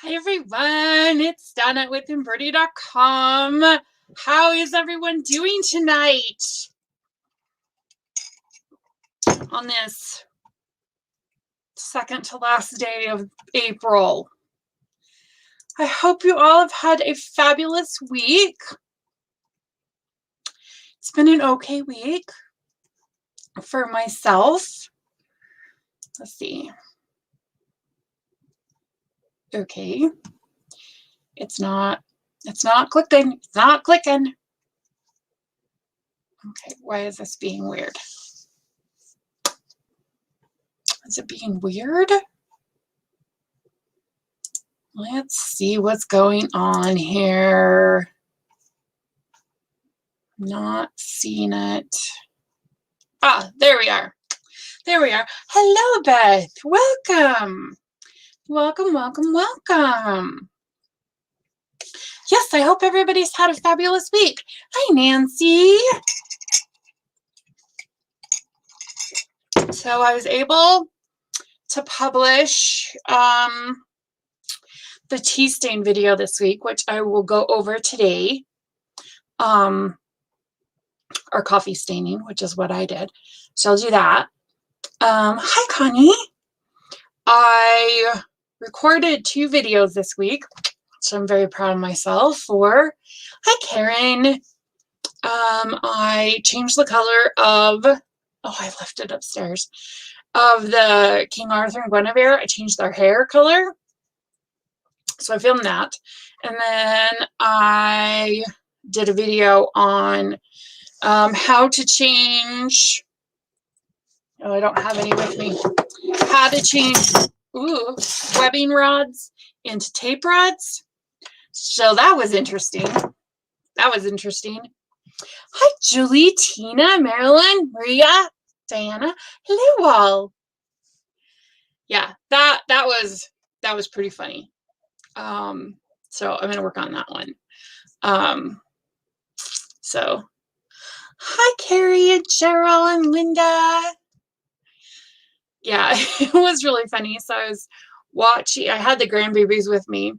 Hi everyone, it's Donna with Embroidery.com. How is everyone doing tonight on this second to last day of April? I hope you all have had a fabulous week. It's been an okay week for myself. Let's see. Okay. It's not clicking. It's not clicking. Okay, why is this being weird? Is it being weird? Let's see what's going on here. Not seeing it. Ah, there we are. There we are. Hello, Beth. Welcome. Welcome, welcome, welcome. Yes, I hope everybody's had a fabulous week. Hi, Nancy. So I was able to publish the tea stain video this week, which I will go over today. Or coffee staining, which is what I did. So I'll do that. Hi, Connie. I recorded 2 videos this week, so I'm very proud of myself for. Hi, Karen. I changed the color of, I left it upstairs, of the King Arthur and Guinevere. I changed their hair color. So I filmed that. And then I did a video on how to change, I don't have any with me, how to change webbing rods into tape rods. So that was interesting. That was interesting. Hi, Julie, Tina, Marilyn, Maria, Diana. Hello, all. Yeah, that was pretty funny. So I'm gonna work on that one. So hi, Carrie and Cheryl and Linda. Yeah, it was really funny. So I was watching, I had the grandbabies with me.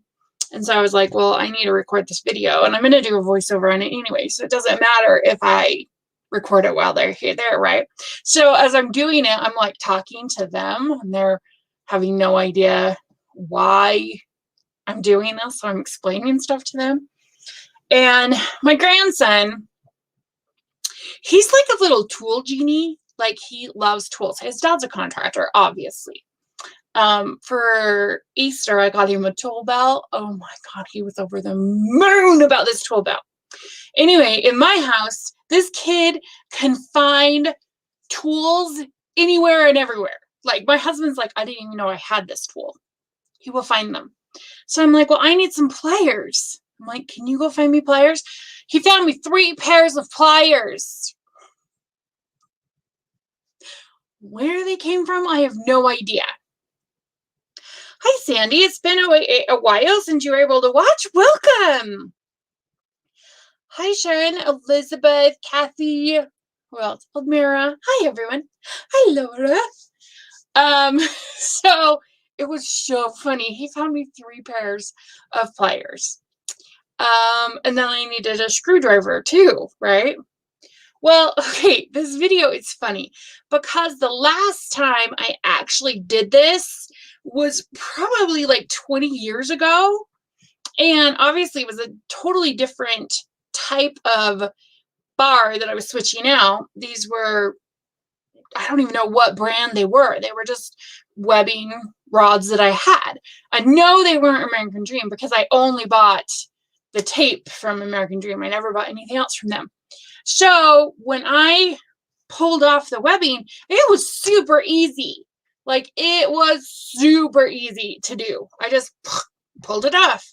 And so I was like, well, I need to record this video. And I'm going to do a voiceover on it anyway. So it doesn't matter if I record it while they're here, right? So as I'm doing it, I'm like talking to them. And they're having no idea why I'm doing this. So I'm explaining stuff to them. And my grandson, he's like a little tool genie. Like, he loves tools. His dad's a contractor, obviously. For Easter, I got him a tool belt. Oh my God, he was over the moon about this tool belt. Anyway, in my house, this kid can find tools anywhere and everywhere. Like, my husband's like, I didn't even know I had this tool. He will find them. So I'm like, well, I need some pliers. I'm like, can you go find me pliers? He found me 3 pairs of pliers. Where they came from, I have no idea. Hi, Sandy. It's been a while since you were able to watch. Welcome. Hi, Sharon, Elizabeth, Kathy. Who else? Elmira. Hi, everyone. Hi, Laura. So it was so funny. He found me 3 pairs of pliers. And then I needed a screwdriver too, right? Well, okay, this video is funny because the last time I actually did this was probably like 20 years ago. And obviously it was a totally different type of bar that I was switching out. These were, I don't even know what brand they were. They were just webbing rods that I had. I know they weren't American Dream because I only bought the tape from American Dream. I never bought anything else from them. So when I pulled off the webbing, it was super easy. Like, it was super easy to do. I just pulled it off.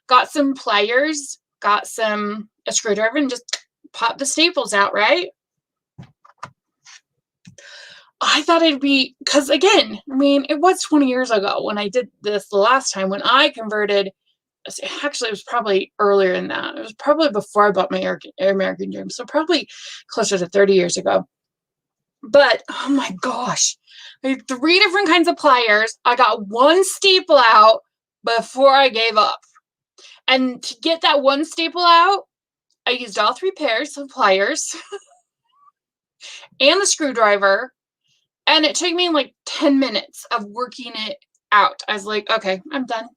Got some pliers, got a screwdriver, and just popped the staples out, right? I thought it'd be, because again, I mean, it was 20 years ago when I did this the last time, when I converted. Actually, it was probably earlier than that. It was probably before I bought my American Dream. So probably closer to 30 years ago. But, oh my gosh. I had 3 different kinds of pliers. I got 1 staple out, before I gave up. And to get that one staple out, I used all 3 pairs of pliers and the screwdriver. And it took me like 10 minutes of working it out. I was like, okay, I'm done.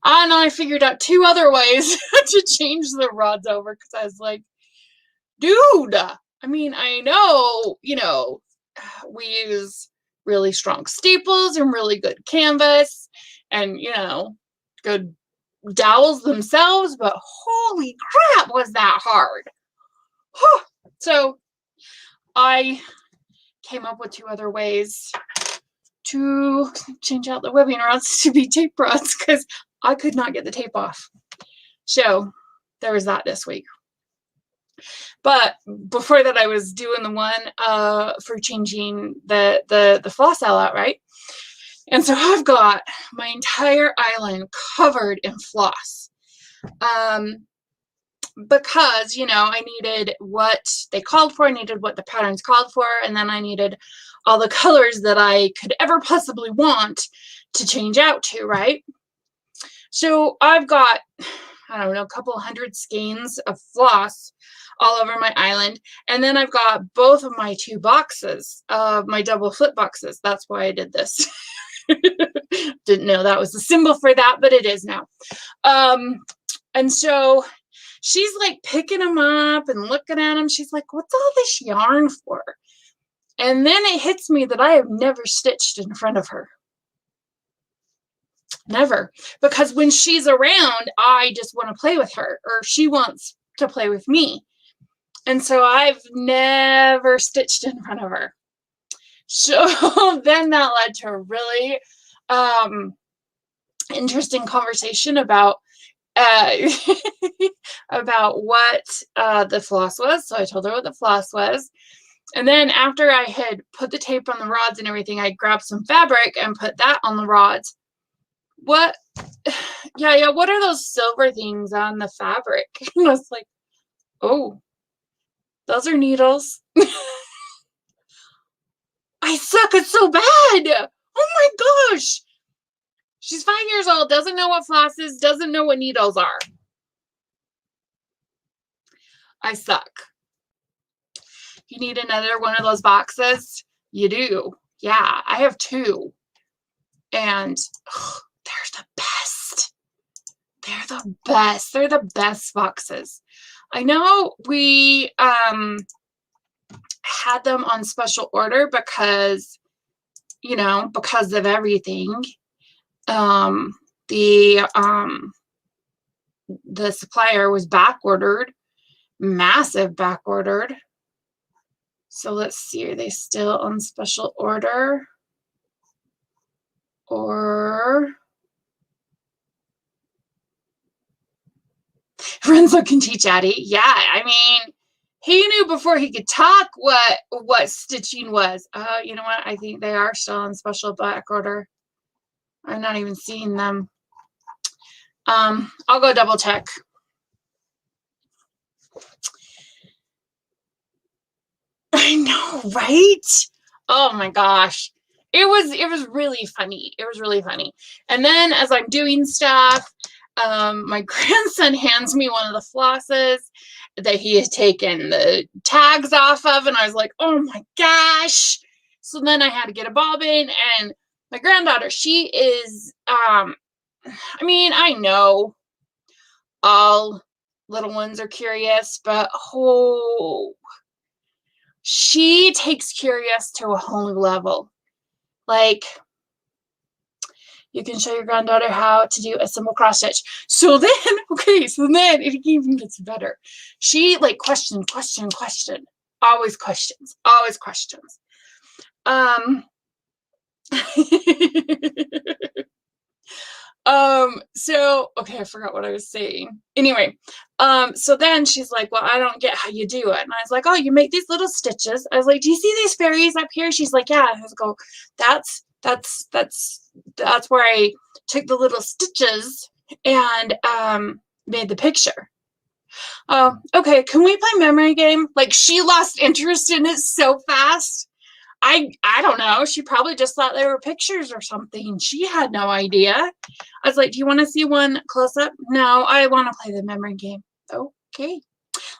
And I figured out 2 other ways to change the rods over, because I was like, dude, I mean, I know, we use really strong staples and really good canvas and, good dowels themselves, but holy crap, was that hard. So I came up with 2 other ways to change out the webbing rods to be tape rods, because I could not get the tape off. So there was that this week. But before that, I was doing the one for changing the floss out, right? And so I've got my entire island covered in floss. Because, I needed what they called for, I needed what the patterns called for, and then I needed all the colors that I could ever possibly want to change out to, right? So I've got, I don't know, a couple hundred skeins of floss all over my island. And then I've got both of my 2 boxes of my double flip boxes. That's why I did this. Didn't know that was the symbol for that, but it is now. And so she's like picking them up and looking at them. She's like, what's all this yarn for? And then it hits me that I have never stitched in front of her. Never. Because when she's around, I just want to play with her, or she wants to play with me. And so I've never stitched in front of her. So then that led to a really interesting conversation about about what the floss was. So I told her what the floss was. And then after I had put the tape on the rods and everything, I grabbed some fabric and put that on the rods. What? Yeah, what are those silver things on the fabric? And I was like, oh, those are needles. I suck. It's so bad. Oh my gosh. She's 5 years old, doesn't know what floss is, doesn't know what needles are. I suck. You need another one of those boxes? You do. Yeah, I have 2. And they're the best. They're the best. They're the best boxes. I know we had them on special order because, because of everything. The supplier was back ordered, massive back ordered. So let's see, are they still on special order? Or Renzo can teach Addie. Yeah, I mean, he knew before he could talk what stitching was. You know what? I think they are still on special back order. I'm not even seeing them. I'll go double check. I know, right? Oh my gosh. It was really funny. It was really funny. And then as I'm doing stuff, my grandson hands me one of the flosses that he had taken the tags off of, and I was like, oh my gosh. So then I had to get a bobbin, and my granddaughter, she is, I mean, I know all little ones are curious, but she takes curious to a whole new level. Like, you can show your granddaughter how to do a simple cross stitch. So then it even gets better. She like question. Always questions. So okay, I forgot what I was saying. Anyway, so then she's like, well, I don't get how you do it. And I was like, oh, you make these little stitches. I was like, do you see these fairies up here? She's like, yeah. I was like, that's where I took the little stitches and made the picture. Oh, okay, can we play memory game? Like, she lost interest in it so fast. I don't know. She probably just thought they were pictures or something. She had no idea. I was like, do you want to see one close up? No, I want to play the memory game. Okay,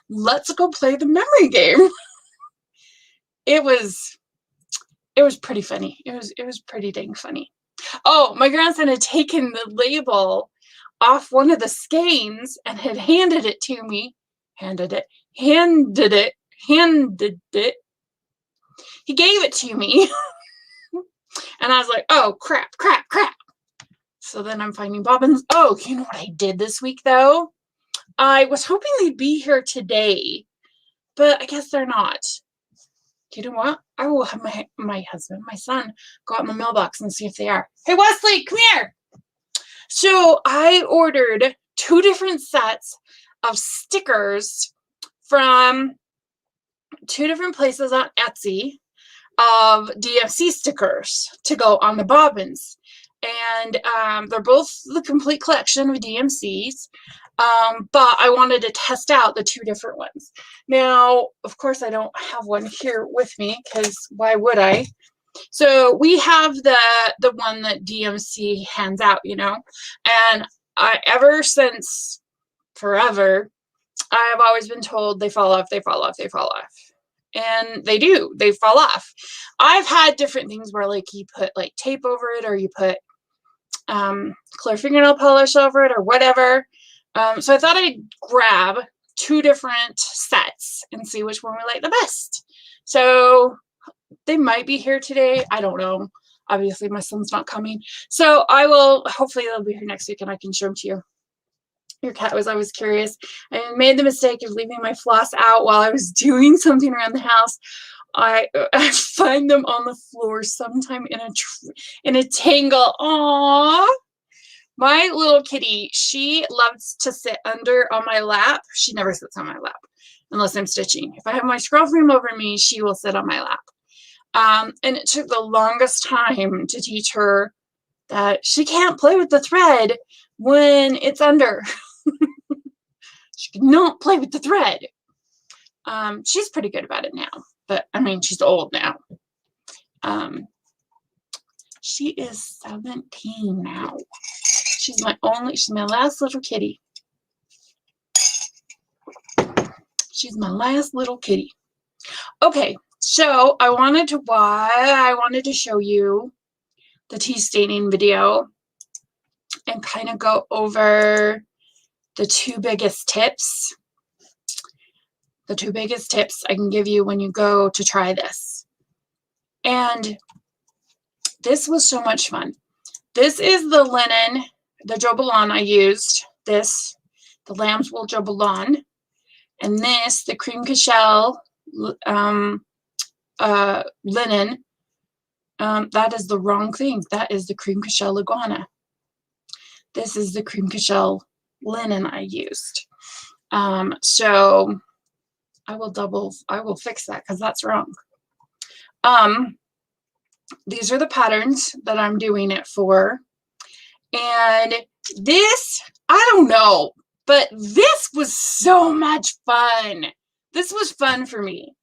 let's go play the memory game. It was pretty funny. It was pretty dang funny. Oh, my grandson had taken the label off one of the skeins and had handed it to me. Handed it. He gave it to me. And I was like, oh, crap. So then I'm finding bobbins. Oh, you know what I did this week, though? I was hoping they'd be here today, but I guess they're not. You know what? I will have my husband, my son, go out in the mailbox and see if they are. Hey, Wesley, come here. So I ordered 2 different sets of stickers from 2 different places on Etsy of DMC stickers to go on the bobbins. And they're both the complete collection of DMCs. But I wanted to test out the 2 different ones. Now, of course, I don't have one here with me because why would I? So we have the one that DMC hands out, you know, and ever since forever, I have always been told they fall off. And they do. They fall off. I've had different things where like you put like tape over it or you put clear fingernail polish over it or whatever. So I thought I'd grab 2 different sets and see which one we like the best. So they might be here today. I don't know. Obviously, my son's not coming. So I will, hopefully they'll be here next week and I can show them to you. Your cat was always curious. I made the mistake of leaving my floss out while I was doing something around the house. I find them on the floor sometime in a tangle. Aww. My little kitty, she loves to sit under on my lap. She never sits on my lap unless I'm stitching. If I have my scroll frame over me, she will sit on my lap. And it took the longest time to teach her that she can't play with the thread when it's under. She cannot play with the thread. She's pretty good about it now, but I mean, she's old now. She is 17 now. She's my last little kitty. She's my last little kitty. Okay, so I wanted to show you the tea staining video and kind of go over the 2 biggest tips. The 2 biggest tips I can give you when you go to try this. And this was so much fun. This is the linen, the Jobelan I used. This, the lamb's wool Jobelan. And this, the cream cashel linen. That is the wrong thing. That is the cream cashel iguana. This is the cream cashel linen I used. So I will fix that because that's wrong. These are the patterns that I'm doing it for. And this, I don't know, but this was so much fun. This was fun for me.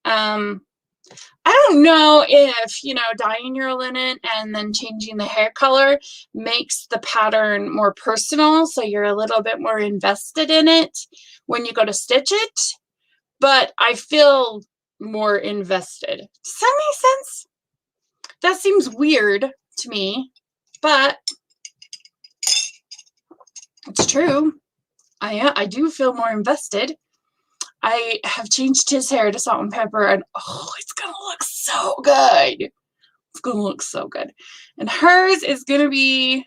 I don't know if, you know, dyeing your linen and then changing the hair color makes the pattern more personal, so you're a little bit more invested in it when you go to stitch it, but I feel more invested. Does that make sense? That seems weird to me, but it's true. I do feel more invested. I have changed his hair to salt and pepper, and oh, it's gonna look so good. It's gonna look so good. And hers is gonna be,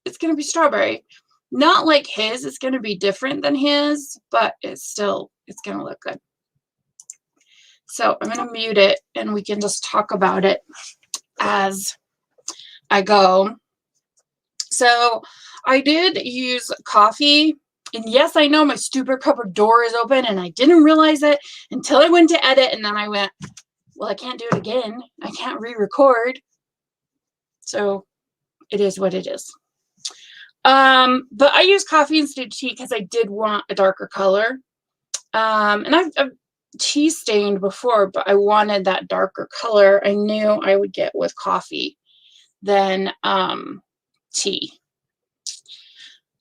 it's gonna be strawberry. Not like his, it's gonna be different than his, but it's gonna look good. So I'm gonna mute it and we can just talk about it as I go. So I did use coffee. And yes, I know my stupid cupboard door is open and I didn't realize it until I went to edit, and then I went, well, I can't do it again. I can't re-record. So it is what it is. But I use coffee instead of tea because I did want a darker color. And tea stained before, but I wanted that darker color. I knew I would get with coffee than tea.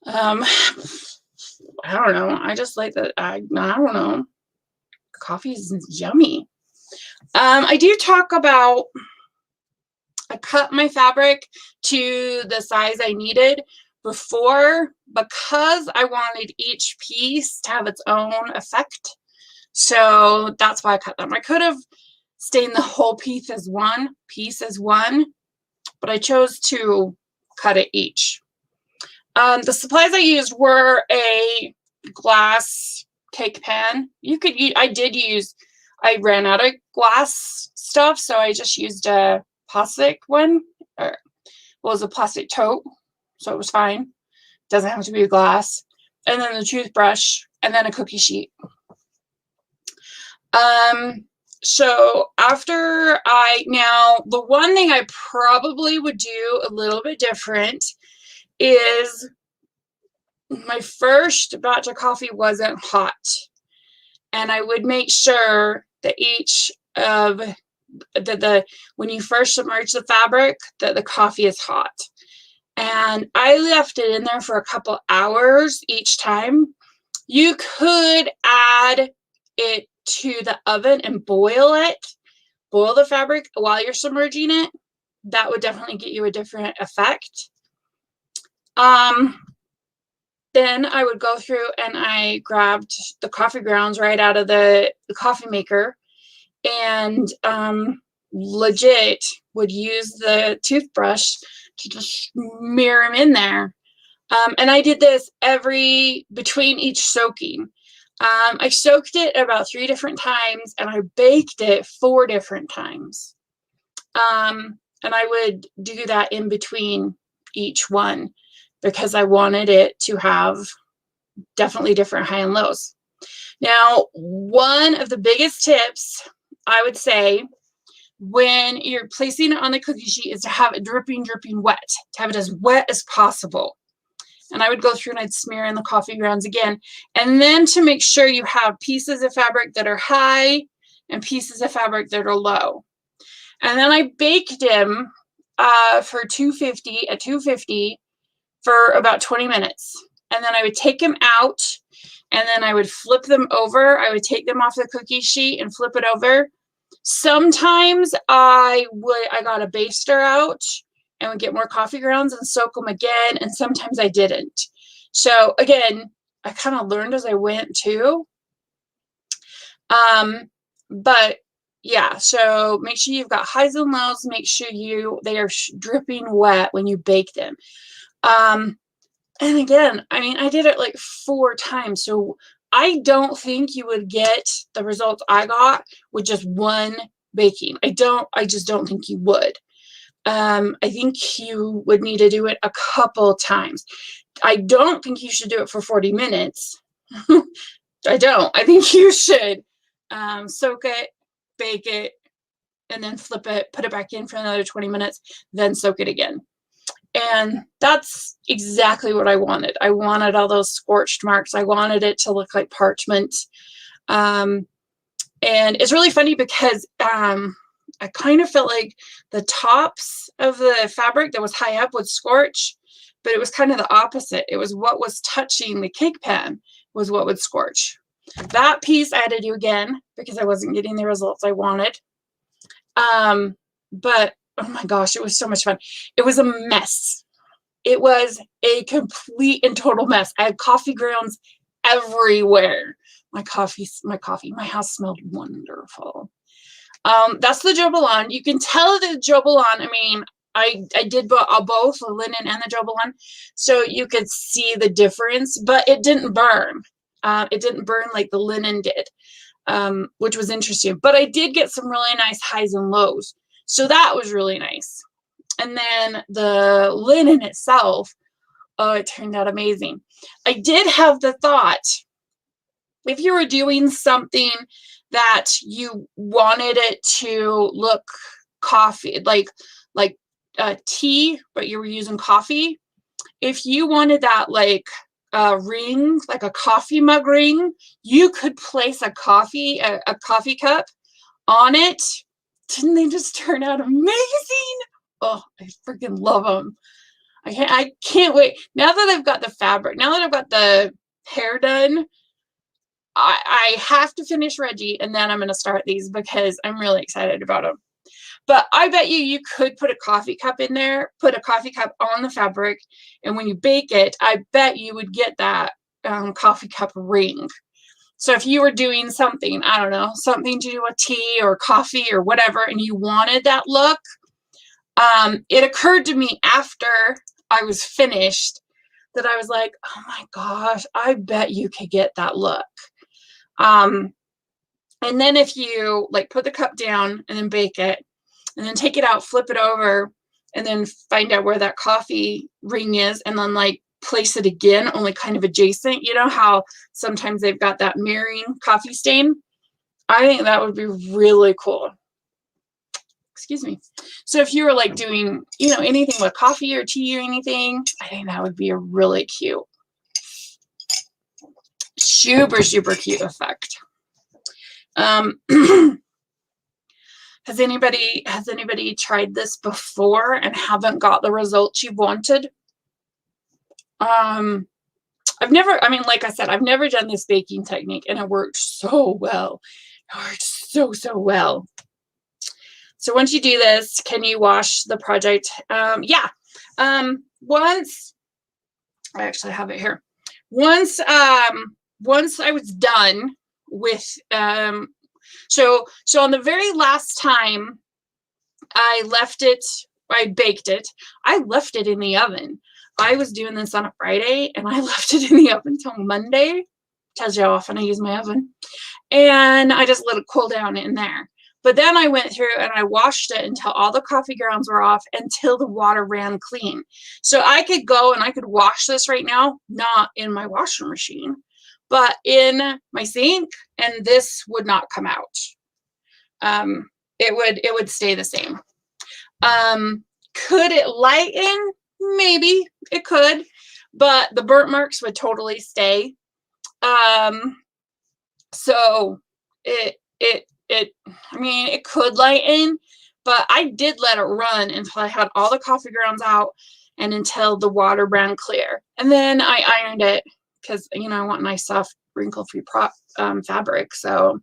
I don't know. I just like that. I don't know. Coffee is yummy. I do talk about, I cut my fabric to the size I needed before because I wanted each piece to have its own effect. So that's why I cut them. I could have stained the whole piece as one, but I chose to cut it each. The supplies I used were a glass cake pan. You could use, I ran out of glass stuff, so I just used a plastic one, or it was a plastic tote, so it was fine. Doesn't have to be a glass. And then the toothbrush, and then a cookie sheet. So after now the one thing I probably would do a little bit different is my first batch of coffee wasn't hot. And I would make sure that each of when you first submerge the fabric, that the coffee is hot. And I left it in there for a couple hours each time. You could add it to the oven and boil the fabric while you're submerging it. That would definitely get you a different effect. Then I would go through and I grabbed the coffee grounds right out of the coffee maker, and legit would use the toothbrush to just smear them in there. And I did this between each soaking. I soaked it about 3 different times, and I baked it 4 different times. And I would do that in between each one because I wanted it to have definitely different high and lows. Now, one of the biggest tips I would say when you're placing it on the cookie sheet is to have it dripping wet, to have it as wet as possible. And I would go through and I'd smear in the coffee grounds again. And then to make sure you have pieces of fabric that are high and pieces of fabric that are low. And then I baked them for 250 for about 20 minutes. And then I would take them out, and then I would flip them over. I would take them off the cookie sheet and flip it over. Sometimes I got a baster out and would get more coffee grounds and soak them again, and sometimes I didn't. So again, I kind of learned as I went too. But yeah, so make sure you've got highs and lows. Make sure they are dripping wet when you bake them. And again, I mean, I did it like 4 times, so I don't think you would get the results I got with just one baking. I just don't think you would. I think you would need to do it a couple times. I don't think you should do it for 40 minutes. I don't. I think you should soak it, bake it, and then flip it, put it back in for another 20 minutes, then soak it again. And that's exactly what I wanted. I wanted all those scorched marks. I wanted it to look like parchment. And it's really funny because I kind of felt like the tops of the fabric that was high up would scorch, but it was kind of the opposite. It was what was touching the cake pan was what would scorch. That piece I had to do again because I wasn't getting the results I wanted. But oh my gosh, it was so much fun. It was a mess. It was a complete and total mess. I had coffee grounds everywhere. My house smelled wonderful. That's the Jobelan. You can tell the Jobelan. I mean, I did both the linen and the Jobelan, so you could see the difference, but it didn't burn. It didn't burn like the linen did, which was interesting. But I did get some really nice highs and lows. So that was really nice. And then the linen itself, oh, it turned out amazing. I did have the thought, if you were doing something that you wanted it to look coffee, like tea, but you were using coffee, if you wanted that like ring, like a coffee mug ring, you could place a coffee cup on it. Didn't they just turn out amazing? Oh, I freaking love them. I can't wait. Now that I've got the fabric, now that I've got the hair done, I have to finish Reggie, and then I'm going to start these because I'm really excited about them. But I bet you could put a coffee cup in there, put a coffee cup on the fabric, and when you bake it, I bet you would get that coffee cup ring. So if you were doing something, I don't know, something to do with tea or coffee or whatever, and you wanted that look, it occurred to me after I was finished that I was like, oh my gosh, I bet you could get that look. And then if you like put the cup down and then bake it, and then take it out, flip it over, and then find out where that coffee ring is, and then like place it again, only kind of adjacent. You know how sometimes they've got that mirroring coffee stain? I think that would be really cool. Excuse me. So if you were like doing, you know, anything with coffee or tea or anything, I think that would be a really cute, super, super cute effect. Has anybody tried this before and haven't got the results you wanted? I've never, I mean, like I said, I've never done this baking technique, and it worked so well. It worked so, so well. So once you do this, can you wash the project? Yeah. Once, I actually have it here. Once I was done with, so on the very last time I baked it, I left it in the oven. I was doing this on a Friday, and I left it in the oven until Monday. Tells you how often I use my oven. And I just let it cool down in there. But then I went through and I washed it until all the coffee grounds were off, until the water ran clean. So I could go and I could wash this right now, not in my washing machine, but in my sink, and this would not come out. It would stay the same. Could it lighten? Maybe it could, but the burnt marks would totally stay. So I mean, it could lighten, but I did let it run until I had all the coffee grounds out and until the water ran clear. And then I ironed it because, you know, I want nice, soft, wrinkle-free fabric. So,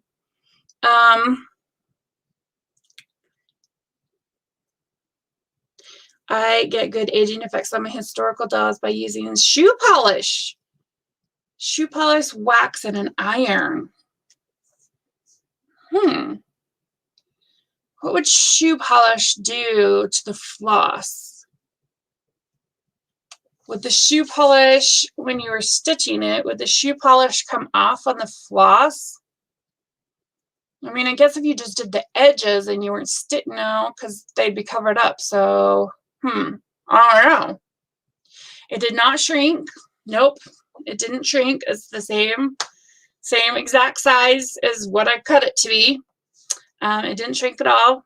I get good aging effects on my historical dolls by using shoe polish, wax, and an iron. What would shoe polish do to the floss? Would the shoe polish, when you were stitching it, would the shoe polish come off on the floss? I mean, I guess if you just did the edges and you weren't stitching out, because they'd be covered up. So, I don't know. It did not shrink. Nope, it didn't shrink. It's the same exact size as what I cut it to be. It didn't shrink at all,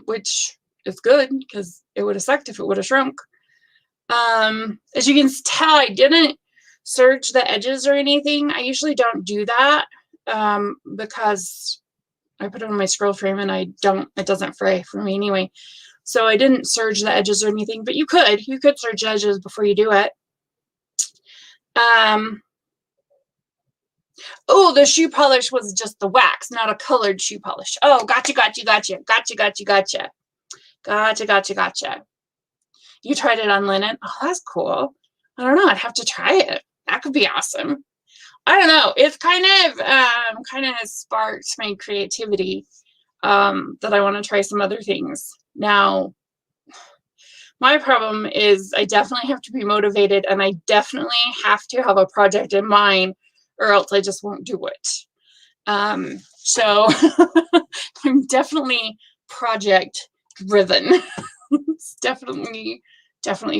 which is good because it would have sucked if it would have shrunk. As you can tell, I didn't serge the edges or anything. I usually don't do that because I put it on my scroll frame and it doesn't fray for me anyway. So I didn't serge the edges or anything, but you could serge the edges before you do it. Oh, the shoe polish was just the wax, not a colored shoe polish. Oh, gotcha. You tried it on linen? Oh, that's cool. I don't know. I'd have to try it. That could be awesome. I don't know. It's kind of sparked my creativity that I want to try some other things. Now, my problem is I definitely have to be motivated, and I definitely have to have a project in mind, or else I just won't do it. So I'm definitely project driven. It's definitely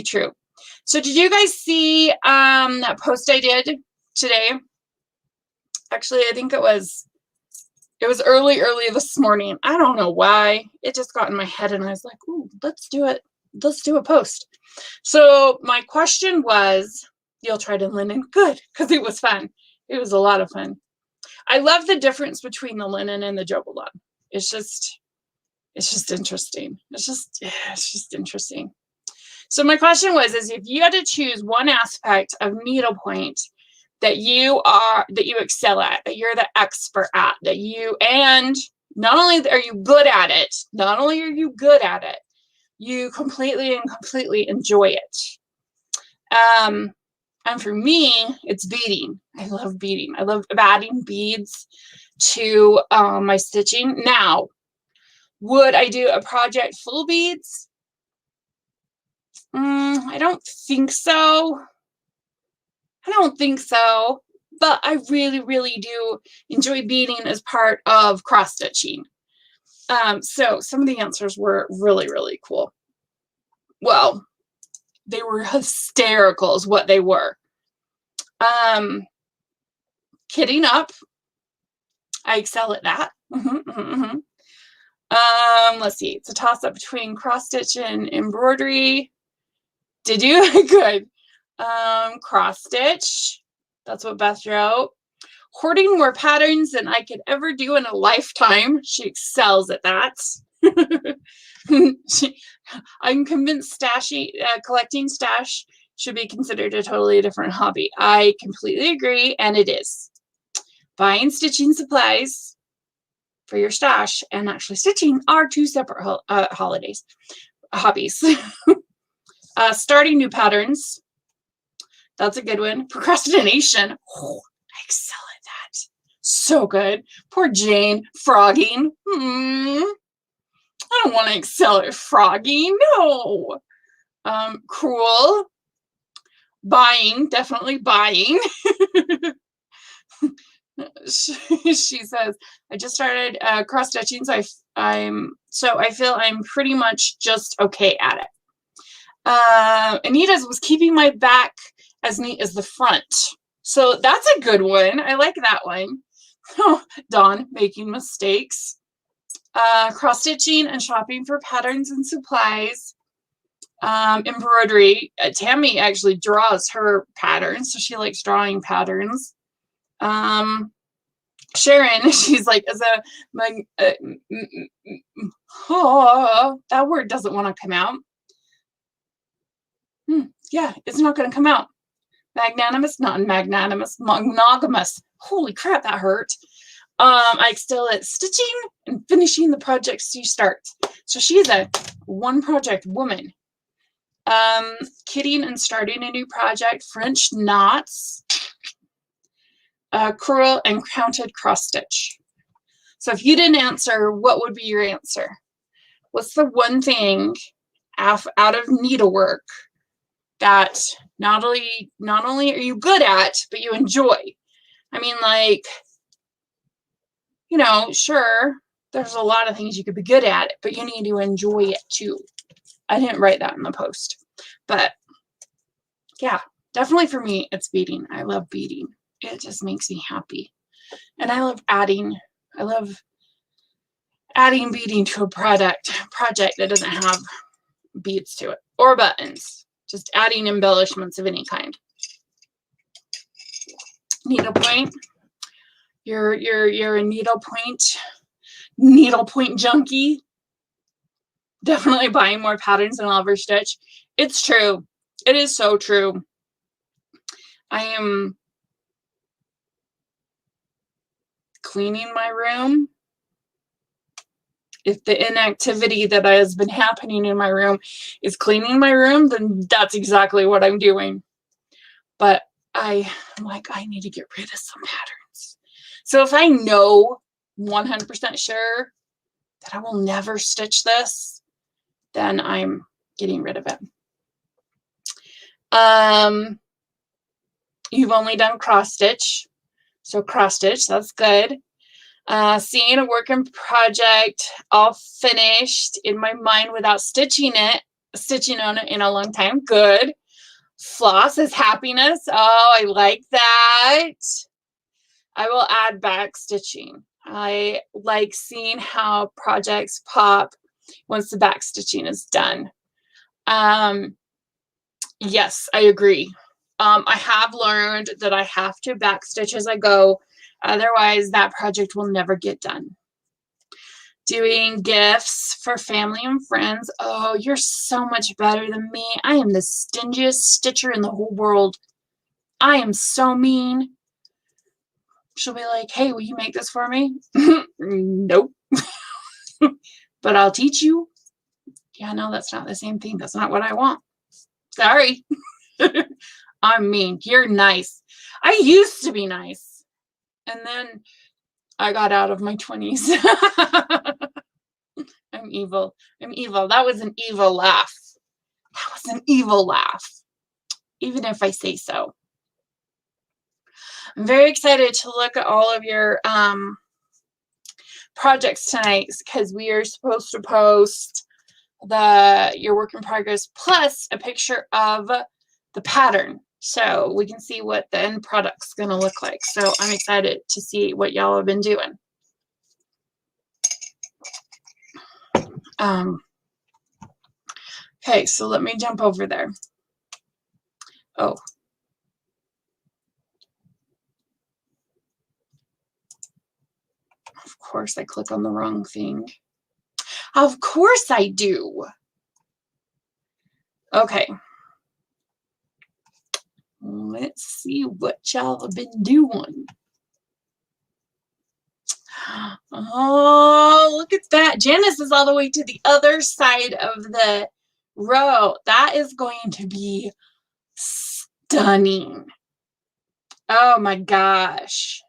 true. So did you guys see that post I did today? Actually, I think it was early this morning. I don't know why. It just got in my head and I was like, ooh, let's do it. Let's do a post. So my question was, You'll try to linen? Good, because it was fun. It was a lot of fun. I love the difference between the linen and the jobolon. It's just interesting. It's just interesting. So my question was, is if you had to choose one aspect of needlepoint that you excel at, that you're the expert at, and not only are you good at it, you completely enjoy it. And for me, it's beading. I love beading. I love adding beads to my stitching. Now, would I do a project full beads? I don't think so. But I really do enjoy beading as part of cross stitching. So some of the answers were really cool. Well, they were hysterical is what they were. Kitting up. I excel at that. Let's see. It's a toss-up between cross-stitch and embroidery. Did you? Good. Cross-stitch. That's what Beth wrote. Hoarding more patterns than I could ever do in a lifetime. She excels at that. I'm convinced collecting stash should be considered a totally different hobby. I completely agree, and it is. Buying stitching supplies for your stash and actually stitching are two separate hobbies. Starting new patterns. That's a good one. Procrastination. Oh, I excel at that. So good. Poor Jane. Frogging. I don't want to excel at frogging. No. Cruel. Buying. Definitely buying. She says, I just started cross stitching, so I feel I'm pretty much just okay at it. Anita's was keeping my back as neat as the front. So that's a good one. I like that one. Dawn, making mistakes. Cross stitching and shopping for patterns and supplies. Embroidery. Tammy actually draws her patterns, so she likes drawing patterns. Sharon, she's like, that word doesn't want to come out. Yeah, it's not going to come out. Magnanimous, not magnanimous, monogamous. Holy crap, that hurt. I excel at stitching and finishing the projects she starts. So she's a one project woman. Kitting and starting a new project, French knots. Cruel and counted cross stitch. So if you didn't answer, what would be your answer? What's the one thing out of needlework that not only are you good at, but you enjoy? I mean, like, you know, sure, there's a lot of things you could be good at, but you need to enjoy it too. I didn't write that in the post, but yeah, definitely for me, it's beading. I love beading. It just makes me happy. And I love adding beading to a project that doesn't have beads to it or buttons. Just adding embellishments of any kind. Needlepoint. You're a needlepoint junkie. Definitely buying more patterns than I'll ever stitch. It's true. It is so true. I am cleaning my room. If the inactivity that has been happening in my room is cleaning my room, then that's exactly what I'm doing. But I'm like, I need to get rid of some patterns. So if I know 100% sure that I will never stitch this, then I'm getting rid of it. You've only done cross stitch. So cross stitch, that's good. Seeing a work in project all finished in my mind without stitching on it in a long time. Good. Floss is happiness. Oh, I like that. I will add back stitching. I like seeing how projects pop once the back stitching is done. Yes, I agree. I have learned that I have to backstitch as I go. Otherwise, that project will never get done. Doing gifts for family and friends. Oh, you're so much better than me. I am the stingiest stitcher in the whole world. I am so mean. She'll be like, hey, will you make this for me? Nope. But I'll teach you. Yeah, no, that's not the same thing. That's not what I want. Sorry. I'm mean. You're nice. I used to be nice. And then I got out of my 20s. I'm evil. I'm evil. That was an evil laugh. That was an evil laugh. Even if I say so. I'm very excited to look at all of your projects tonight because we are supposed to post your work in progress plus a picture of the pattern so we can see what the end product's going to look like. So I'm excited to see what y'all have been doing. Okay, so let me jump over there. Oh. Of course I click on the wrong thing. Of course I do. Okay. Let's see what y'all have been doing. Oh, look at that. Janice is all the way to the other side of the row. That is going to be stunning. Oh my gosh.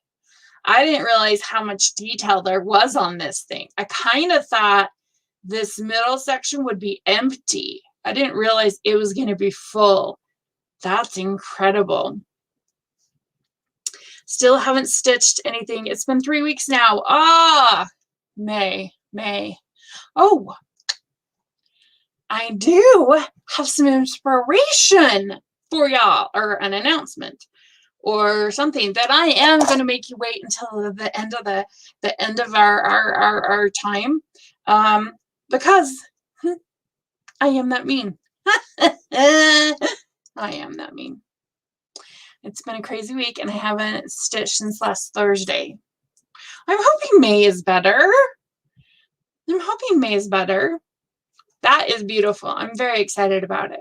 I didn't realize how much detail there was on this thing. I kind of thought this middle section would be empty. I didn't realize it was going to be full. That's incredible. Still haven't stitched anything. It's been 3 weeks now. Ah, May. Oh, I do have some inspiration for y'all, or an announcement or something that I am going to make you wait until the end of our time, because I am that mean. I am that mean. It's been a crazy week and I haven't stitched since last Thursday. I'm hoping May is better. That is beautiful. I'm very excited about it.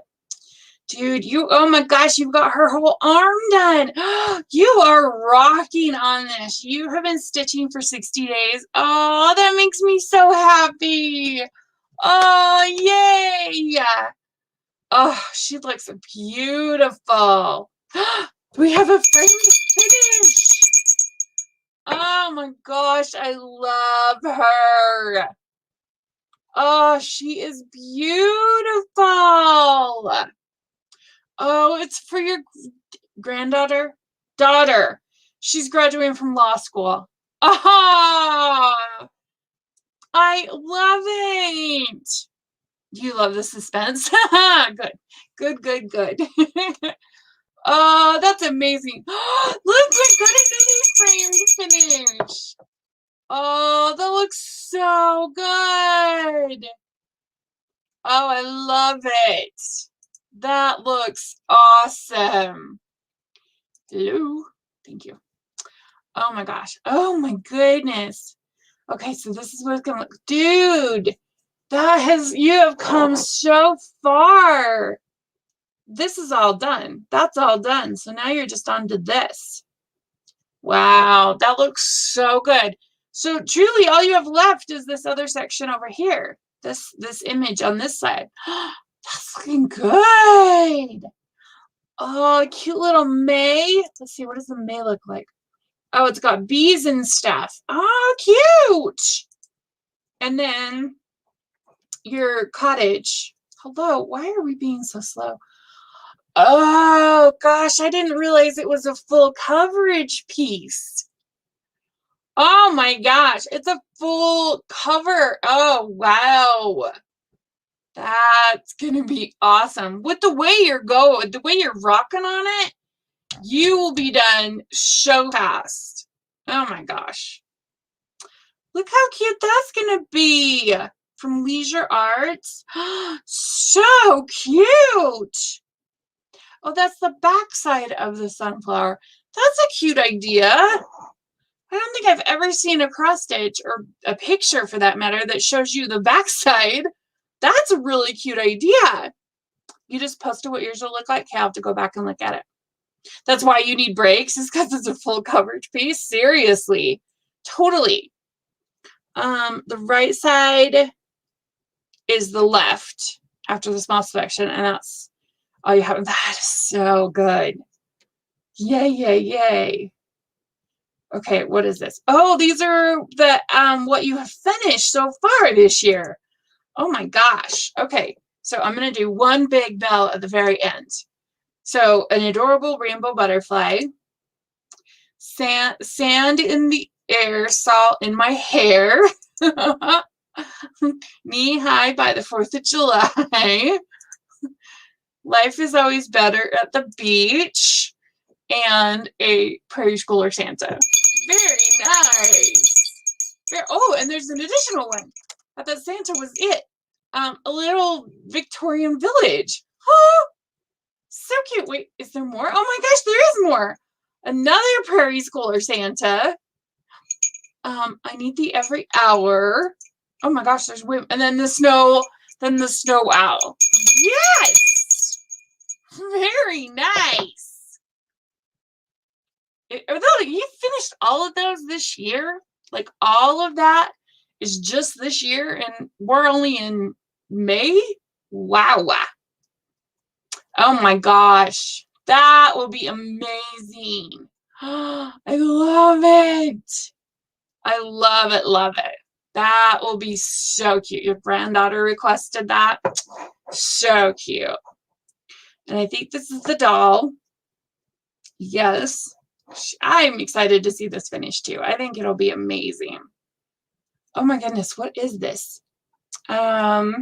Dude, oh my gosh, you've got her whole arm done. You are rocking on this. You have been stitching for 60 days. Oh, that makes me so happy. Oh, yay. Oh, she looks beautiful. We have a frame to finish. Oh my gosh, I love her. Oh, she is beautiful. Oh, it's for your granddaughter? Daughter. She's graduating from law school. Oh, I love it. You love the suspense. Good. Oh, that's amazing. Look, we got another frame to finish. Oh, that looks so good. Oh, I love it. That looks awesome. Hello. Thank you. Oh my gosh. Oh my goodness. Okay, so this is what it's gonna look. Dude, you have come so far. This is all done. That's all done. So now you're just on to this. Wow, that looks so good. So truly all you have left is this other section over here. This image on this side. That's looking good. Oh, cute little May. Let's see, what does the May look like? Oh, it's got bees and stuff. Oh, cute. And then your cottage. Hello, why are we being so slow? Oh, gosh, I didn't realize it was a full coverage piece. Oh, my gosh, it's a full cover. Oh, wow. That's going to be awesome. With the way you're rocking on it, you will be done so fast. Oh, my gosh. Look how cute that's going to be from Leisure Arts. So cute. Oh, that's the back side of the sunflower. That's a cute idea. I don't think I've ever seen a cross stitch, or a picture for that matter, that shows you the back side. That's a really cute idea. You just posted what yours will look like. Okay, I'll have to go back and look at it. That's why you need breaks, is because it's a full coverage piece. Seriously. Totally. The right side is the left after the small selection, and that's all you have. That is so good. Yay, yay, yay. Okay, what is this? Oh, these are the what you have finished so far this year. Oh my gosh. Okay, so I'm going to do one big bell at the very end. So an adorable rainbow butterfly, sand in the air, salt in my hair, knee high by the 4th of July, life is always better at the beach, and a prairie schooler Santa. Very nice. Oh, and there's an additional one. I thought Santa was it. A little Victorian village. Oh, so cute. Wait, is there more? Oh my gosh, there is more. Another prairie schooler Santa. I need the every hour. Oh my gosh, there's way, and then the snow owl. Yes, very nice. You finished all of those this year? Like all of that is just this year, and we're only in May? Wow. Oh my gosh. That will be amazing. I love it. I love it, love it. That will be so cute. Your granddaughter requested that. So cute. And I think this is the doll. Yes. I'm excited to see this finished too. I think it'll be amazing. Oh my goodness, what is this? I've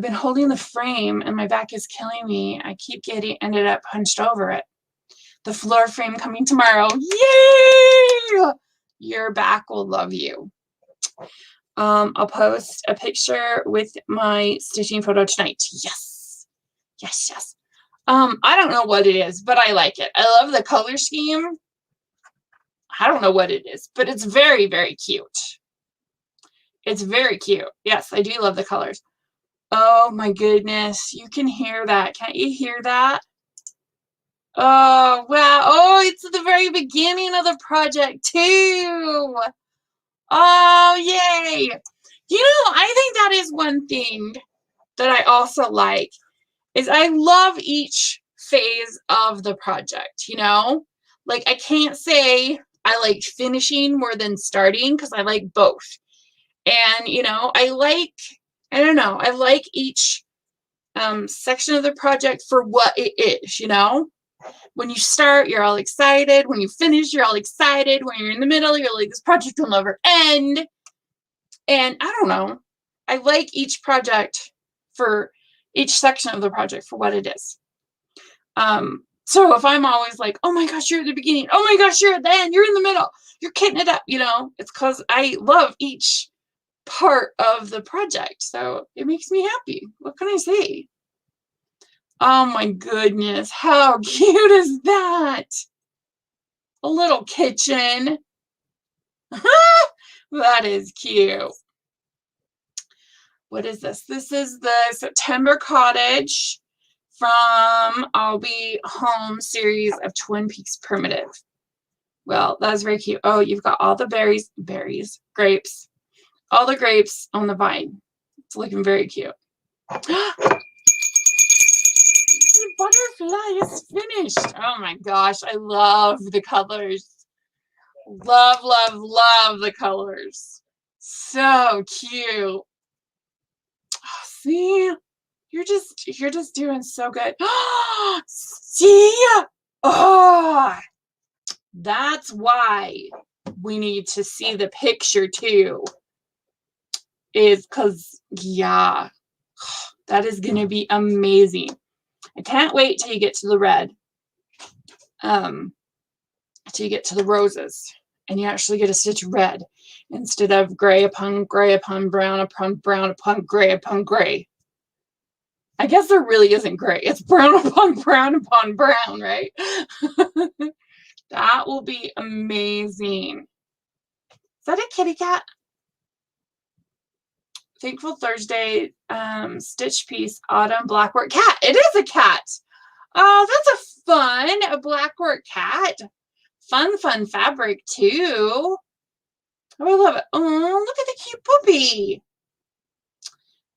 been holding the frame and my back is killing me. I keep ended up hunched over it. The floor frame coming tomorrow. Yay! Your back will love you. I'll post a picture with my stitching photo tonight. Yes. Yes, yes. I don't know what it is, but I like it. I love the color scheme. I don't know what it is, but it's very, very cute. It's very cute. Yes, I do love the colors. Oh my goodness. You can hear that. Can't you hear that? Oh, wow. Oh, it's the very beginning of the project too. Oh, yay. You know, I think that is one thing that I also like, is I love each phase of the project, you know? Like, I can't say I like finishing more than starting, because I like both. And, you know, I don't know, I like each section of the project for what it is, you know? When you start, you're all excited. When you finish, you're all excited. When you're in the middle, you're like, this project will never end. And I don't know. I like each project for each section of the project for what it is. So if I'm always like, oh my gosh, you're at the beginning. Oh my gosh, you're at the end. You're in the middle. You're kitting it up, you know? It's because I love each part of the project. So it makes me happy. What can I say? Oh my goodness, how cute is that? A little kitchen. That is cute. What is this? This is the September Cottage from I'll Be Home series of Twin Peaks Primitive. Well, that's very cute. Oh, you've got all the grapes. All the grapes on the vine. It's looking very cute. The butterfly is finished. Oh my gosh, I love the colors. Love, love, love the colors. So cute. Oh, see? You're just doing so good. See? Oh, that's why we need to see the picture too. Is because, yeah, that is going to be amazing. I can't wait till you get to the red. Till you get to the roses and you actually get to stitch red instead of gray upon brown upon brown upon gray upon gray. I guess there really isn't gray. It's brown upon brown upon brown, right? That will be amazing. Is that a kitty cat? Thankful Thursday, stitch piece, autumn, blackwork cat. It is a cat. Oh, that's a blackwork cat. Fun fabric too. Oh, I love it. Oh, look at the cute puppy.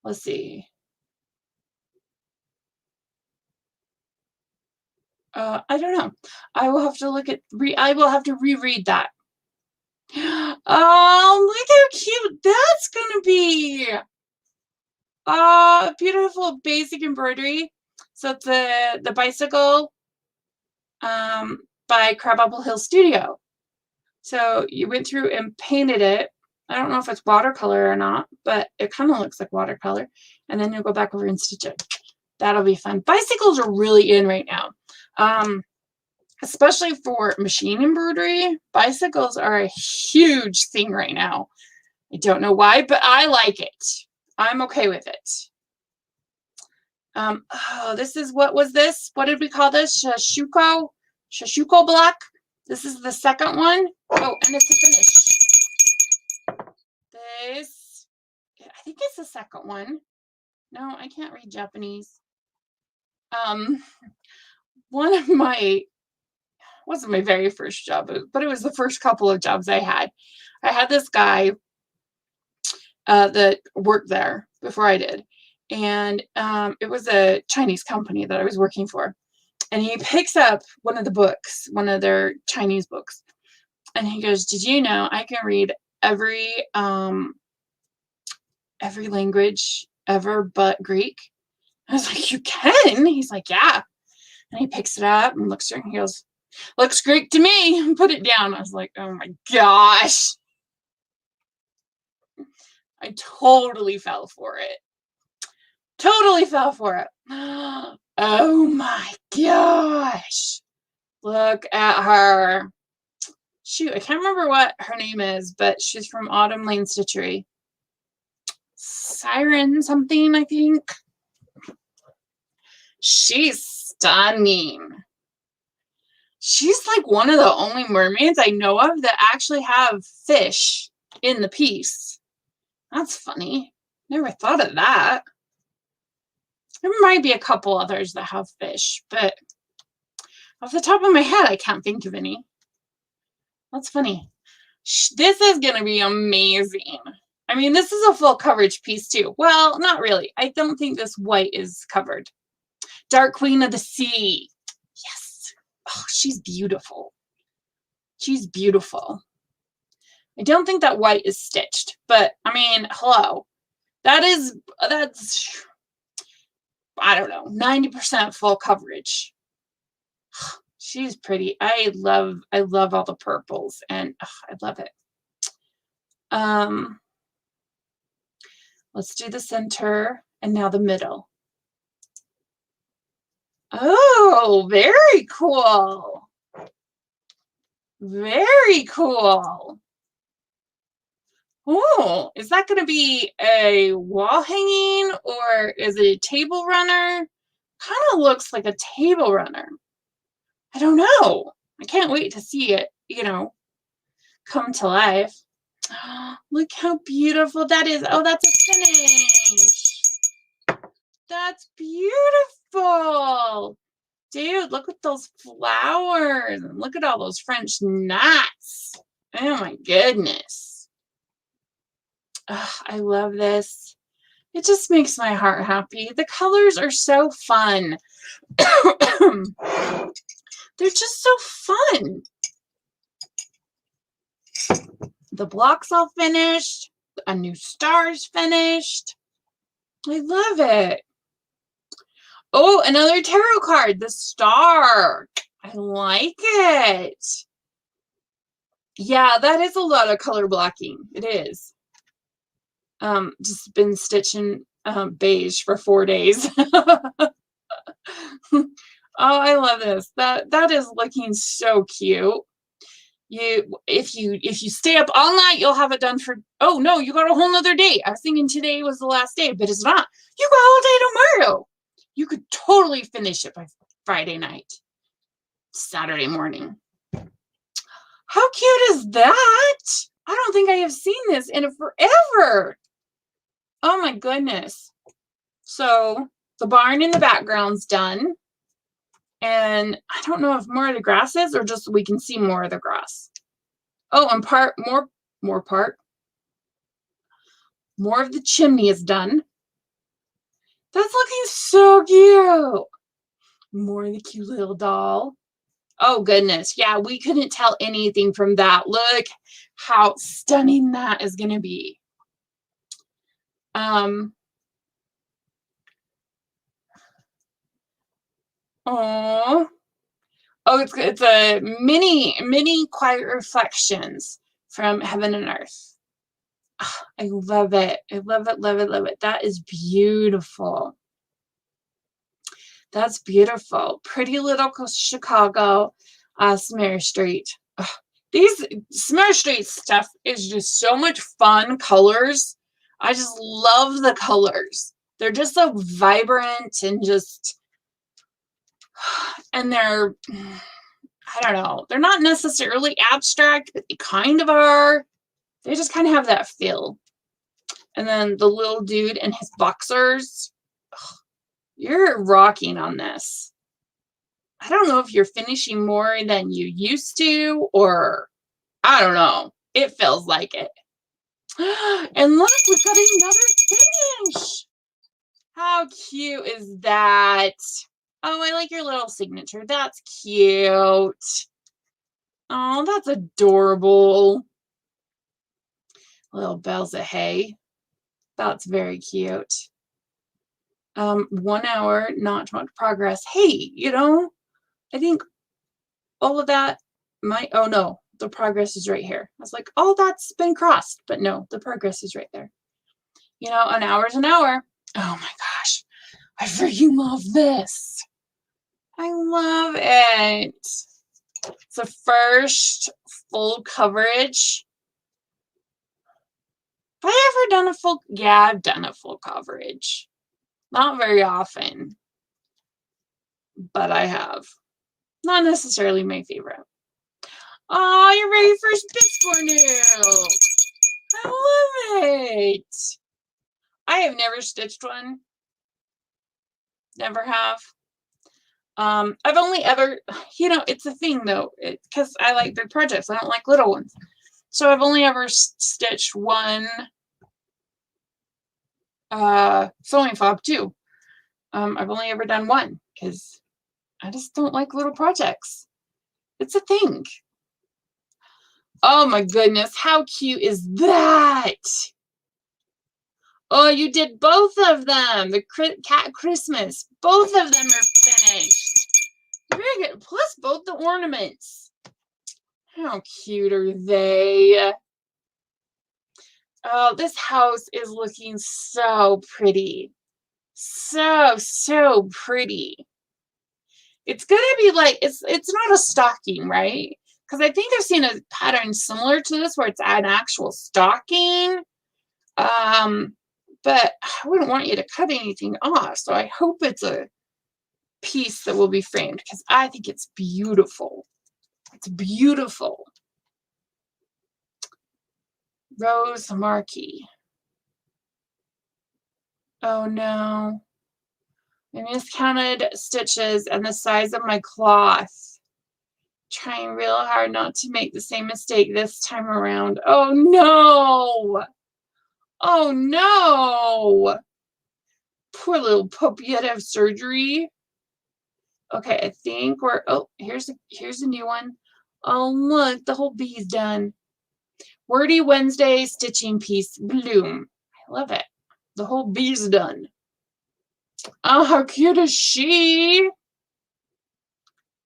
Let's see. I don't know. I will have to look at I will have to reread that. Oh, look how cute that's gonna be. Beautiful basic embroidery. So it's the bicycle by Crabapple Hill Studio. So you went through and painted it. I don't know if it's watercolor or not, but it kind of looks like watercolor. And then you'll go back over and stitch it. That'll be fun. Bicycles are really in right now. Especially for machine embroidery. Bicycles are a huge thing right now. I don't know why, but I like it. I'm okay with it. Oh, this is, what was this? What did we call this? Shashuko block. This is the second one. Oh, and it's a finish. This, I think it's the second one. No, I can't read Japanese. One of my, wasn't my very first job, but it was the first couple of jobs I had. I had this guy that worked there before I did. And it was a Chinese company that I was working for. And he picks up one of the books, one of their Chinese books. And he goes, did you know I can read every language ever but Greek? I was like, you can? He's like, yeah. And he picks it up and looks at it and he goes, looks Greek to me. And put it down. I was like, oh my gosh. I totally fell for it. Totally fell for it. Oh my gosh. Look at her. Shoot, I can't remember what her name is, but she's from Autumn Lane Stitchery. Siren something, I think. She's stunning. She's like one of the only mermaids I know of that actually have fish in the piece. That's funny. Never thought of that. There might be a couple others that have fish, but off the top of my head, I can't think of any. That's funny. This is going to be amazing. I mean, this is a full coverage piece too. Well, not really. I don't think this white is covered. Dark Queen of the Sea. Yes. Oh, she's beautiful. She's beautiful. I don't think that white is stitched, but I mean, hello. That's, I don't know, 90% full coverage. She's pretty. I love all the purples, and I love it. Let's do the center and now the middle. Oh, very cool. Very cool. Oh, is that going to be a wall hanging or is it a table runner? Kind of looks like a table runner. I don't know. I can't wait to see it, come to life. Look how beautiful that is. Oh, that's a finish. That's beautiful. Dude, look at those flowers. And look at all those French knots. Oh my goodness. Oh, I love this. It just makes my heart happy. The colors are so fun. They're just so fun. The block's all finished. A new star's finished. I love it. Oh, another tarot card. The star. I like it. Yeah, that is a lot of color blocking. It is. Just been stitching beige for 4 days. Oh, I love this. That is looking so cute. If you stay up all night, you'll have it done for, oh no, you got a whole nother day. I was thinking today was the last day, but it's not. You got all day tomorrow. You could totally finish it by Friday night, Saturday morning. How cute is that? I don't think I have seen this in forever. Oh my goodness. So the barn in the background's done. And I don't know if more of the grass is or just we can see more of the grass. Oh, and more of the chimney is done. That's looking so cute. More of the cute little doll. Oh goodness. Yeah, we couldn't tell anything from that. Look how stunning that is going to be. Oh, it's a mini quiet reflections from heaven and earth. Oh, I love it. I love it, love it, love it. That is beautiful. That's beautiful. Pretty little Chicago, Smear Street. Ugh. These Smear Street stuff is just so much fun colors. I just love the colors. They're just so vibrant and just, and they're, I don't know, they're not necessarily abstract, but they kind of are. They just kind of have that feel. And then the little dude and his boxers. Ugh, you're rocking on this. I don't know if you're finishing more than you used to, or I don't know. It feels like it. And look, we've got another finish. How cute is that? Oh, I like your little signature. That's cute. Oh, that's adorable. Little bales of hay. That's very cute. 1 hour, not much progress. Hey, you know, I think all of that might, oh no, the progress is right here. I was like, oh, that's been crossed, but no, the progress is right there. You know, an hour's an hour. Oh my gosh, I freaking love this. I love it. It's the first full coverage. Have I ever done a full? Yeah, I've done a full coverage. Not very often, but I have. Not necessarily my favorite. Oh, you're ready for Spitz I love it. I have never stitched one. Never have. I've only ever, you know, it's a thing though, because I like big projects. I don't like little ones. So I've only ever stitched one sewing fob too. I've only ever done one because I just don't like little projects. It's a thing. Oh my goodness, how cute is that? Oh, you did both of them. The cat Christmas. Both of them are finished. Very good. Plus both the ornaments. How cute are they? Oh, this house is looking so pretty. So pretty. It's gonna be like, it's not a stocking, right? Because I think I've seen a pattern similar to this where it's an actual stocking. But I wouldn't want you to cut anything off. So I hope it's a piece that will be framed because I think it's beautiful. It's beautiful. Rose Marquee. Oh no. I miscounted stitches and the size of my cloth. Trying real hard not to make the same mistake this time around. Oh no. Oh no. Poor little puppy had to have surgery. Okay, I think we're, oh, here's a new one. Oh look, the whole bee's done. Wordy Wednesday stitching piece bloom. I love it. The whole bee's done. Oh, how cute is she?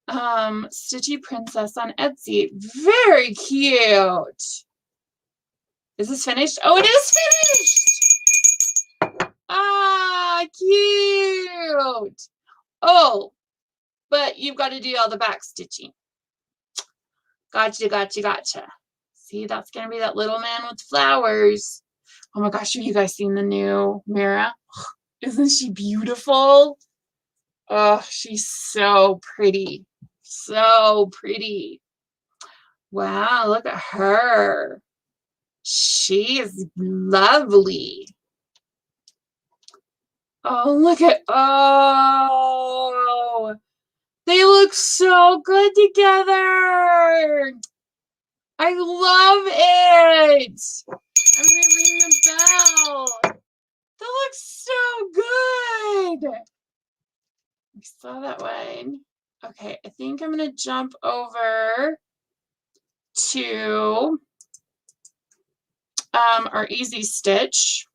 Stitchy Princess on Etsy. Very cute. Is this finished? Oh, it is finished. Ah, cute. Oh, but you've got to do all the back stitching. Gotcha. See, that's going to be that little man with flowers. Oh my gosh, have you guys seen the new Mira? Isn't she beautiful? Oh, she's so pretty. So pretty. Wow, look at her. She is lovely. Oh, look at, oh, they look so good together. I love it. I'm gonna ring the bell. That looks so good. We saw that one. Okay, I think I'm gonna jump over to our easy stitch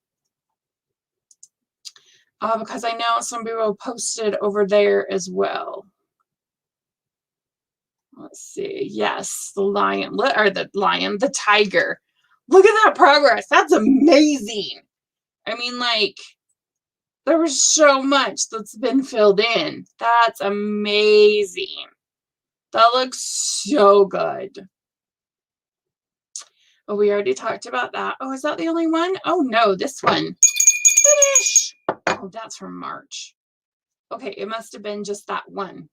because I know some people posted over there as well. Let's see. Yes, the lion, or the tiger. Look at that progress. That's amazing. I mean, like, there was so much that's been filled in. That's amazing. That looks so good. Oh, we already talked about that. Oh, is that the only one? Oh, no, this one. Finish. Oh, that's from March. Okay, it must have been just that one.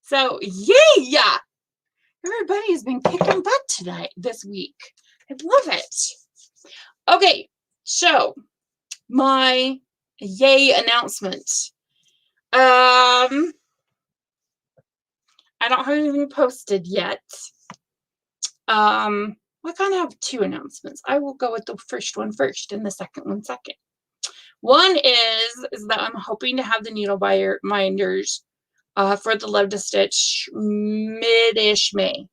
So, yeah. Everybody has been kicking butt this week. I love it. Okay, so my yay announcement. I don't have anything posted yet. I kind of have two announcements. I will go with the first one first and the second one second. One is that I'm hoping to have the needle binders for the Love to Stitch mid-ish May.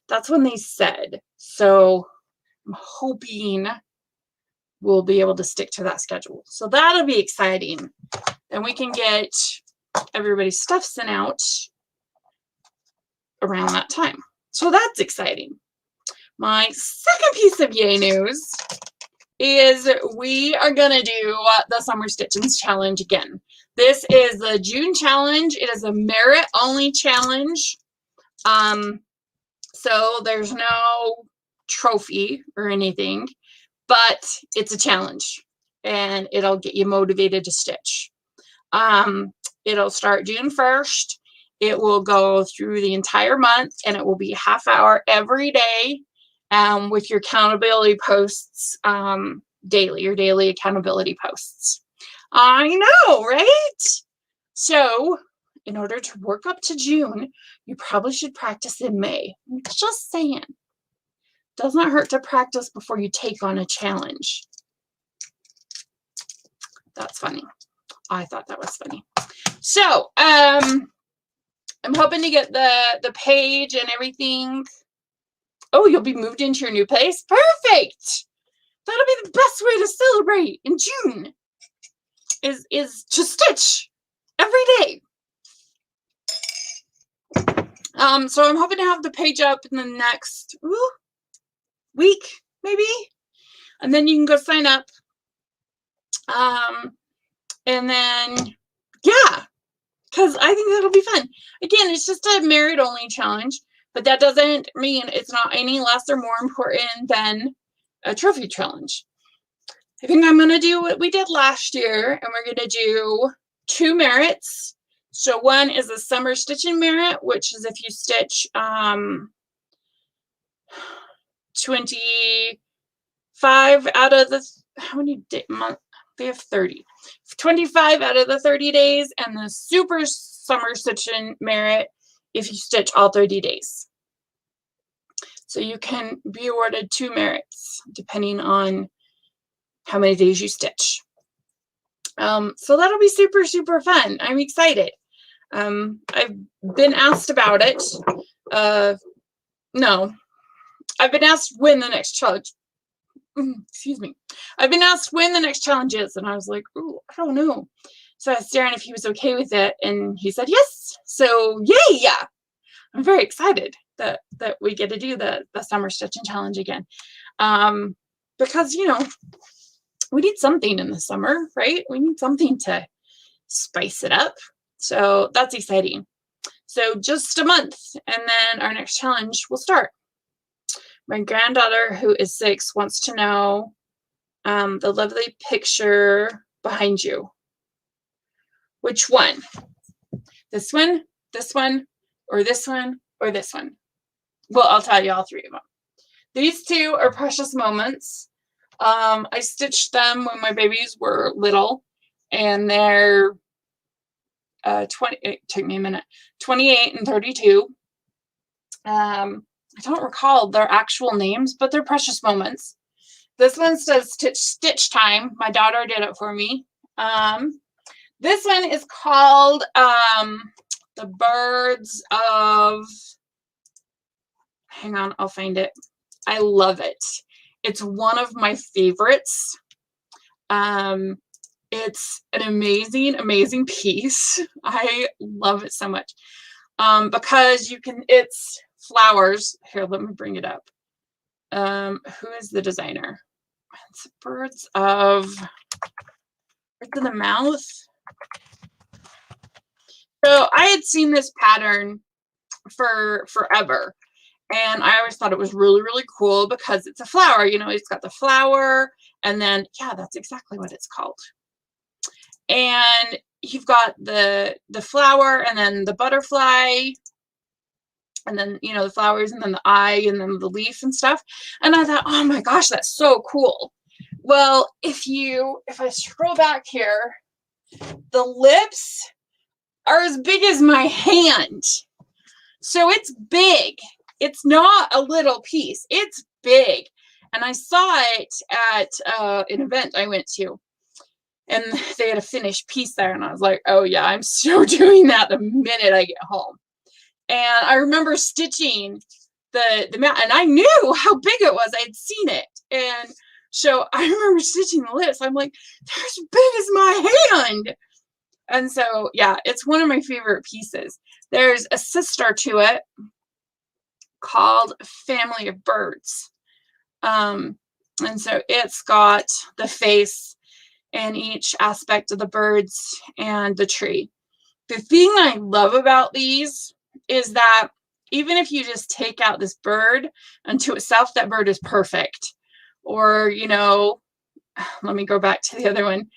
That's when they said. So I'm hoping we'll be able to stick to that schedule. So that'll be exciting. Then we can get everybody's stuff sent out around that time. So that's exciting. My second piece of yay news is we are going to do the Summer Stitchins Challenge again. This is the June challenge. It is a merit-only challenge. So there's no trophy or anything, but it's a challenge, and it'll get you motivated to stitch. It'll start June 1st. It will go through the entire month, and it will be half hour every day with your accountability posts daily, your daily accountability posts. I know, right? So in order to work up to June, you probably should practice in May. Just saying. Does not hurt to practice before you take on a challenge. That's funny. I thought that was funny. So, I'm hoping to get the page and everything. Oh, you'll be moved into your new place? Perfect! That'll be the best way to celebrate in June. Is to stitch every day. So I'm hoping to have the page up in the next week, maybe. And then you can go sign up. And then, yeah, because I think that'll be fun. Again, it's just a merit-only challenge, but that doesn't mean it's not any less or more important than a trophy challenge. I think I'm going to do what we did last year, and we're going to do 2 merits. So one is a summer stitching merit, which is if you stitch 25 out of the, how many months? They have 30. 25 out of the 30 days, and the super summer stitching merit if you stitch all 30 days. So you can be awarded 2 merits depending on how many days you stitch. So that'll be super, super fun. I'm excited. I've been asked about it. No, I've been asked when the next challenge, excuse me. I've been asked when the next challenge is, and I was like, oh, I don't know. So I asked Darren if he was okay with it, and he said yes. So yay, yeah. I'm very excited that we get to do the summer stitching challenge again. Because, you know, we need something in the summer, right? We need something to spice it up. So that's exciting. So just a month, and then our next challenge will start. My granddaughter, who is 6, wants to know the lovely picture behind you. Which one? This one, or this one, or this one? Well, I'll tell you all three of them. These two are Precious Moments. I stitched them when my babies were little, and they're 20, it took me a minute, 28 and 32. I don't recall their actual names, but they're Precious Moments. This one says Stitch Time. My daughter did it for me. This one is called The Birds of, hang on, I'll find it. I love it. It's one of my favorites. It's an amazing, amazing piece. I love it so much. Because you can, it's flowers. Here, let me bring it up. Who is the designer? It's Birds of the Mouth. So I had seen this pattern for forever, and I always thought it was really, really cool because it's a flower. You know, it's got the flower, and then, yeah, that's exactly what it's called. And you've got the flower, and then the butterfly, and then, you know, the flowers, and then the eye, and then the leaf and stuff. And I thought, oh my gosh, that's so cool. Well, if I scroll back here, the lips are as big as my hand. So it's big. It's not a little piece. It's big. And I saw it at an event I went to, and they had a finished piece there. And I was like, oh yeah, I'm so doing that the minute I get home. And I remember stitching the mount, and I knew how big it was. I had seen it. And so I remember stitching the lips. I'm like, they're as big as my hand. And so, yeah, it's one of my favorite pieces. There's a sister to it called Family of Birds. And so it's got the face and each aspect of the birds and the tree. The thing I love about these is that even if you just take out this bird unto itself, that bird is perfect. Or, you know, let me go back to the other one.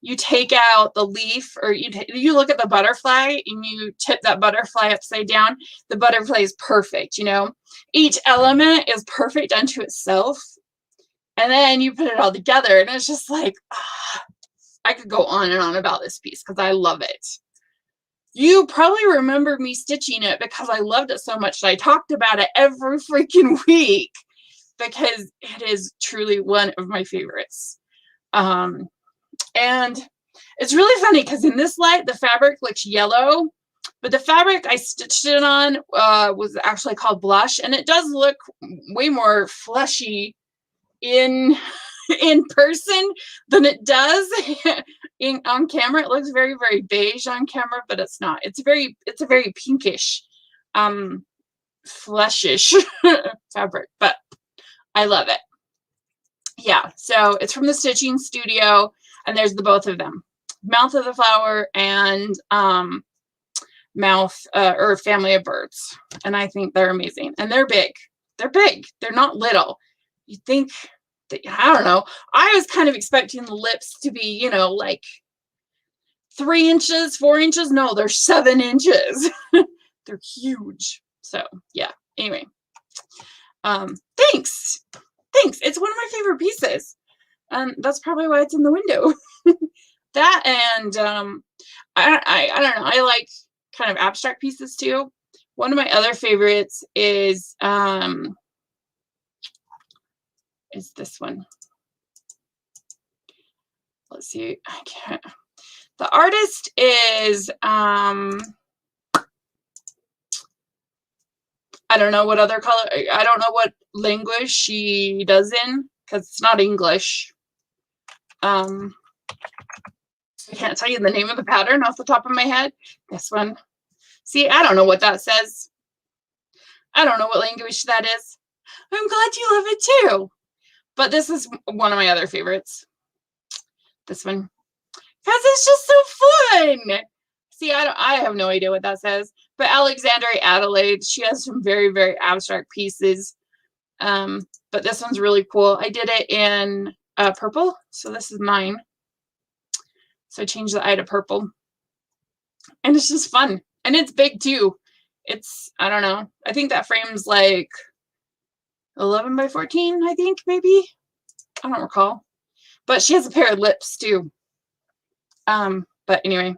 You take out the leaf, or you look at the butterfly and you tip that butterfly upside down, the butterfly is perfect, you know. Each element is perfect unto itself. And then you put it all together, and it's just like, I could go on and on about this piece because I love it. You probably remember me stitching it because I loved it so much that I talked about it every freaking week, because it is truly one of my favorites. And it's really funny because in this light, the fabric looks yellow, but the fabric I stitched it on was actually called Blush, and it does look way more fleshy in person than it does on camera. It looks very, very beige on camera, but it's not. It's a very pinkish, fleshish fabric, but I love it. Yeah, so it's from the Stitching Studio, and there's the both of them, Mouth of the Flower and Mouth or Family of Birds. And I think they're amazing, and they're big. They're big. They're not little. You think that, I don't know. I was kind of expecting the lips to be, you know, like 3 inches, 4 inches. No, they're 7 inches. They're huge. So yeah. Anyway, thanks. It's one of my favorite pieces. That's probably why it's in the window. That, and I don't know. I like kind of abstract pieces too. One of my other favorites is this one. Let's see. I can't. The artist is I don't know what other color. I don't know what language she does in, because it's not English. I can't tell you the name of the pattern off the top of my head. This one. See, I don't know what that says. I don't know what language that is. I'm glad you love it too. But this is one of my other favorites. This one. Because it's just so fun. See, I have no idea what that says. But Alexandra Adelaide, she has some very, very abstract pieces. But this one's really cool. I did it in purple. So this is mine. So I changed the eye to purple. And it's just fun. And it's big too. It's, I don't know. I think that frame's like 11 by 14, I think, maybe. I don't recall. But she has a pair of lips too. But anyway.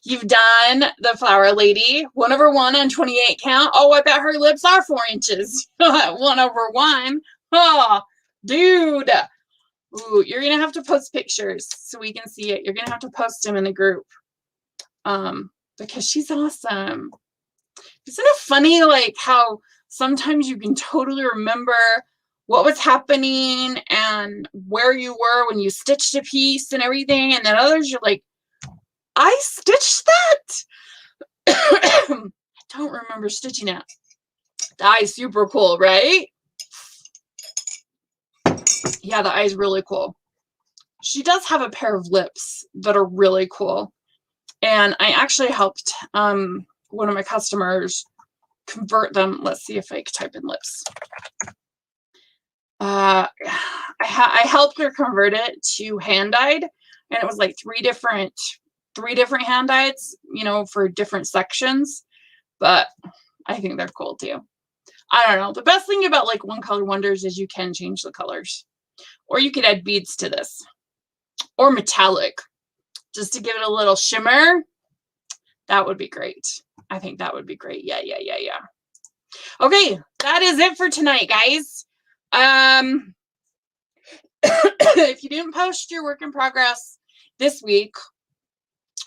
You've done the flower lady, 1/1 on 28 count. Oh, I bet her lips are 4 inches. 1/1. Oh, dude. Ooh, you're going to have to post pictures so we can see it. You're going to have to post them in the group. Because she's awesome. Isn't it funny, like, how sometimes you can totally remember what was happening and where you were when you stitched a piece and everything, and then others you're like, I stitched that? I don't remember stitching it. The eye's super cool, right? Yeah, the eye's really cool. She does have a pair of lips that are really cool. And I actually helped one of my customers convert them. Let's see if I can type in lips. I helped her convert it to hand-dyed, and it was like three different hand-dyeds, you know, for different sections. But I think they're cool too. I don't know. The best thing about like One Color Wonders is you can change the colors, or you could add beads to this, or metallic, just to give it a little shimmer. That would be great. I think that would be great. Yeah. Okay, that is it for tonight, guys. If you didn't post your work in progress this week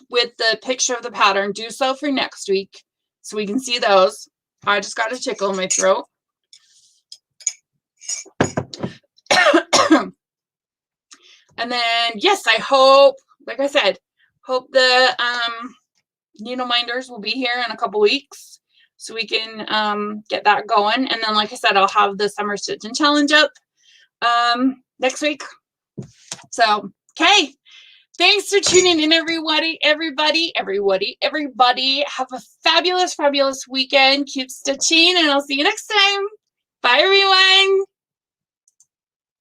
with the picture of the pattern, do so for next week so we can see those. I just got a tickle in my throat. And then, yes, I hope, like I said, hope the needle minders will be here in a couple weeks so we can get that going. And then, like I said, I'll have the summer stitching challenge up next week. So, okay. Thanks for tuning in, everybody. Have a fabulous, fabulous weekend. Keep stitching, and I'll see you next time. Bye, everyone.